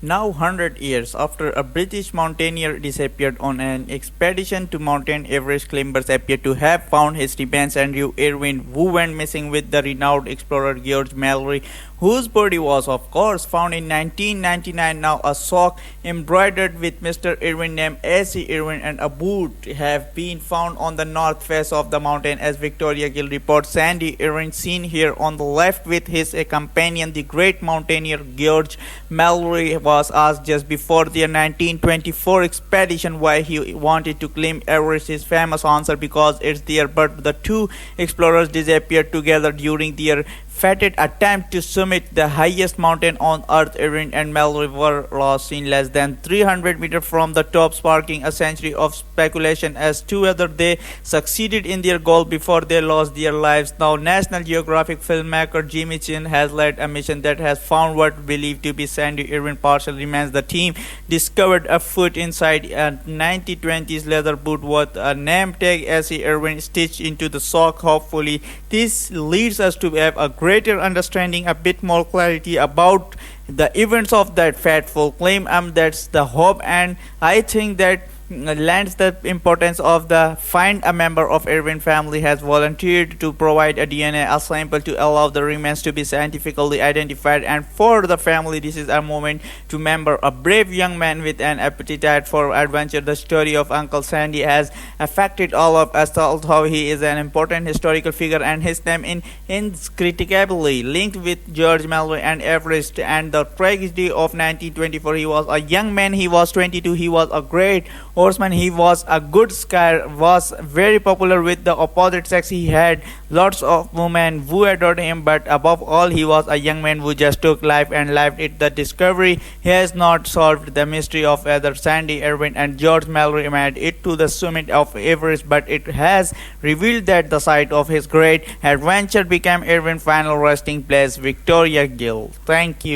Now 100 years after a British mountaineer disappeared on an expedition to Mount Everest, climbers appear to have found his remains. Andrew Irwin, who went missing with the renowned explorer George Mallory, whose body was of course found in 1999. Now a sock embroidered with Mr. Irwin name A.C. Irwin and a boot have been found on the north face of the mountain, as Victoria Gill reports. Sandy Irwin, seen here on the left with his companion the great mountaineer George Mallory, was asked just before their 1924 expedition why he wanted to climb Everest. His famous answer: because it's there. But the two explorers disappeared together during their fated attempt to summit the highest mountain on earth. Irwin and Mallory were lost in less than 300 meters from the top, sparking a century of speculation as to whether they succeeded in their goal before they lost their lives. Now, National Geographic filmmaker Jimmy Chin has led a mission that has found what believed to be Sandy Irwin partial remains. The team discovered a foot inside a 1920s leather boot with a name tag A.C. Irwin stitched into the sock. Hopefully, this leads us to have a greater understanding, a bit more clarity about the events of that fateful claim. That's the hope, and I think that lends the importance of the find. A member of Irwin family has volunteered to provide a DNA sample to allow the remains to be scientifically identified, and for the family this is a moment to remember a brave young man with an appetite for adventure. The story of Uncle Sandy has affected all of us, although he is an important historical figure and his name is inextricably linked with George Mallory and Everest and the tragedy of 1924. He was a young man, he was 22, he was a great horseman, he was a good skier, was very popular with the opposite sex, he had lots of women who adored him, but above all he was a young man who just took life and lived it. The discovery has not solved the mystery of whether Sandy Irwin and George Mallory made it to the summit of Everest, but it has revealed that the site of his great adventure became Irwin's final resting place. Victoria Gill. Thank you.